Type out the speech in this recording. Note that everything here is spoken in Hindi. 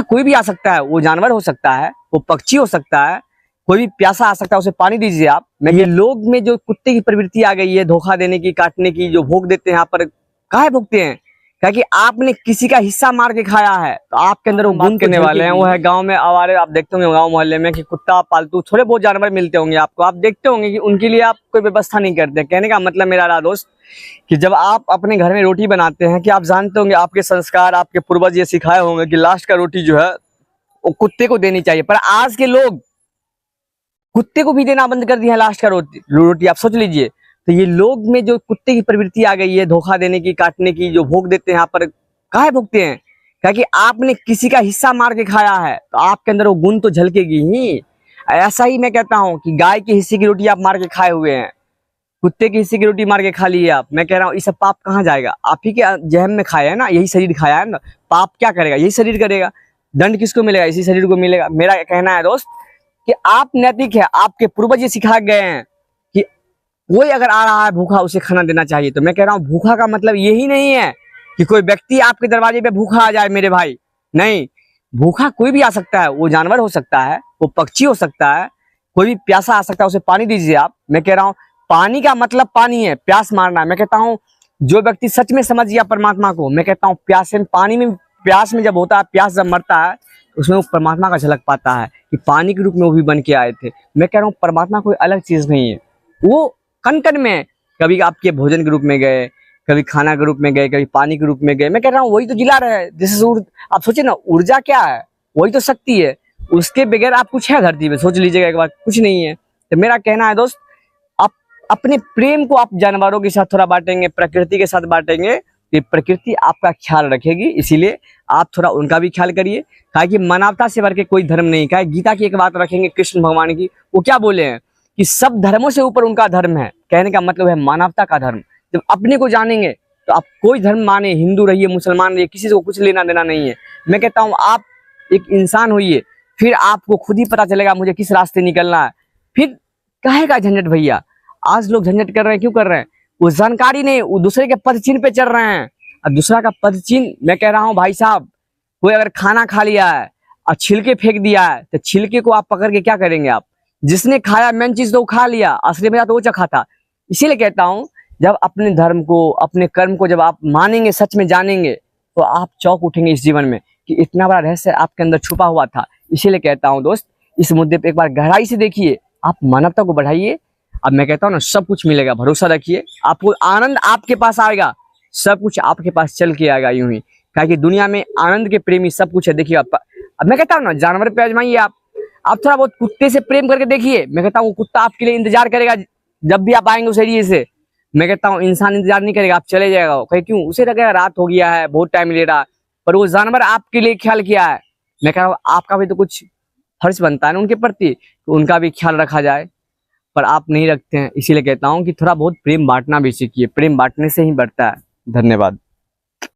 कोई भी आ सकता है, वो जानवर हो सकता है, वो पक्षी हो सकता है, कोई भी प्यासा आ सकता है, उसे पानी दीजिए आप। मैं ये लोग में जो कुत्ते की प्रवृत्ति आ गई है, धोखा देने की, काटने की, जो भोग देते हैं यहाँ पर, काहे भोगते हैं? क्या कि आपने किसी का हिस्सा मार के खाया है, तो आपके अंदर वो गुण करने वाले हैं। वो है गांव में आवारे, आप देखते होंगे गांव मोहल्ले में कि कुत्ता पालतू थोड़े बहुत जानवर मिलते होंगे आपको, आप देखते होंगे कि उनके लिए आप कोई व्यवस्था नहीं करते। कहने का मतलब मेरा रहा दोस्त कि जब आप अपने घर में रोटी बनाते हैं, कि आप जानते होंगे आपके संस्कार, आपके पूर्वज ये सिखाए होंगे कि लास्ट का रोटी जो है वो कुत्ते को देनी चाहिए, पर आज के लोग कुत्ते को भी देना बंद कर दिया है लास्ट का रोटी। आप सोच लीजिए। तो ये लोग में जो कुत्ते की प्रवृत्ति आ गई है, धोखा देने की, काटने की, जो भोग देते हैं यहाँ पर, काहे भोगते हैं? क्या कि आपने किसी का हिस्सा मार के खाया है, तो आपके अंदर वो गुण तो झलकेगी ही। ऐसा ही मैं कहता हूँ कि गाय के हिस्से की रोटी आप मार के खाए हुए हैं, कुत्ते के हिस्से की रोटी मार के खा ली है आप। मैं कह रहा हूँ ये सब पाप कहाँ जाएगा? आप ही के जहम में खाया है ना, यही शरीर खाया है ना। पाप क्या करेगा? यही शरीर करेगा। दंड किसको मिलेगा? इसी शरीर को मिलेगा। मेरा कहना है दोस्त कि आप नैतिक है, आपके पूर्वज ये सिखा गए हैं कि कोई अगर आ रहा है भूखा, उसे खाना देना चाहिए। तो मैं कह रहा हूँ भूखा का मतलब यही नहीं है कि कोई व्यक्ति आपके दरवाजे पे भूखा आ जाए मेरे भाई। नहीं, भूखा कोई भी आ सकता है, वो जानवर हो सकता है, वो पक्षी हो सकता है, कोई भी प्यासा आ सकता है, उसे पानी दीजिए आप। मैं कह रहा हूँ पानी का मतलब पानी है, प्यास मारना है। मैं कहता हूँ जो व्यक्ति सच में समझ गया परमात्मा को, मैं कहता हूँ पानी में प्यास में जब होता है, प्यास जब मरता है, उसमें वो परमात्मा का झलक पाता है कि पानी के रूप में वो भी बन के आए थे। मैं कह रहा हूँ परमात्मा कोई अलग चीज नहीं है, वो कण कण में, कभी आपके भोजन के रूप में गए, कभी खाना के रूप में गए, कभी पानी के रूप में गए। मैं कह रहा हूँ वही तो जिला रहे हैं। दिस इज आप सोचिए ना, ऊर्जा क्या है? वही तो शक्ति है। उसके बगैर आप कुछ है धरती में? सोच लीजिएगा एक बार, कुछ नहीं है। तो मेरा कहना है दोस्त, आप अपने प्रेम को आप जानवरों के साथ थोड़ा बांटेंगे, प्रकृति के साथ बांटेंगे, कि प्रकृति आपका ख्याल रखेगी। इसीलिए आप थोड़ा उनका भी ख्याल करिए। कहा कि मानवता से बढ़ के कोई धर्म नहीं। कहा गीता की एक बात रखेंगे कृष्ण भगवान की, वो क्या बोले हैं कि सब धर्मों से ऊपर उनका धर्म है। कहने का मतलब है मानवता का धर्म। जब अपने को जानेंगे तो आप कोई धर्म माने, हिंदू रहिए, मुसलमान रहिए, किसी को कुछ लेना देना नहीं है। मैं कहता हूँ आप एक इंसान होइए, फिर आपको खुद ही पता चलेगा मुझे किस रास्ते निकलना है। फिर कहेगा झंझट भैया। आज लोग झंझट कर रहे हैं, क्यों कर रहे हैं? वो जानकारी नहीं, वो दूसरे के पद चिन्ह पे चल रहे हैं। और दूसरा का पद चिन्ह, मैं कह रहा हूँ भाई साहब, कोई अगर खाना खा लिया है और छिलके फेंक दिया है, तो छिलके को आप पकड़ के क्या करेंगे? आप जिसने खाया मेन चीज तो वो खा लिया, असली में तो वो चखा था। इसीलिए कहता हूँ जब अपने धर्म को, अपने कर्म को जब आप मानेंगे, सच में जानेंगे, तो आप चौंक उठेंगे इस जीवन में कि इतना बड़ा रहस्य आपके अंदर छुपा हुआ था। इसीलिए कहता हूँ दोस्त, इस मुद्दे पे एक बार गहराई से देखिए, आप मानवता को बढ़ाइए। अब मैं कहता हूँ ना, सब कुछ मिलेगा, भरोसा रखिए। आपको आनंद आपके पास आएगा, सब कुछ आपके पास चल के आएगा यूं ही। क्या कि दुनिया में आनंद के प्रेमी सब कुछ है। देखिए अब मैं कहता हूँ ना, जानवर पे आजमाइए आप थोड़ा बहुत कुत्ते से प्रेम करके देखिए। मैं कहता हूँ कुत्ता आपके लिए इंतजार करेगा जब भी आप आएंगे उस एरिए से। मैं कहता हूँ इंसान इंतजार नहीं करेगा, आप चले जाएगा। कहीं क्यों? उसे लगेगा रात हो गया है, बहुत टाइम ले रहा, पर वो जानवर आपके लिए ख्याल किया है। मैं कह रहा हूँ आपका भी तो कुछ फर्ज बनता है ना उनके प्रति, तो उनका भी ख्याल रखा जाए, पर आप नहीं रखते हैं। इसीलिए कहता हूँ कि थोड़ा बहुत प्रेम बांटना भी सीखिए, प्रेम बांटने से ही बढ़ता है। धन्यवाद।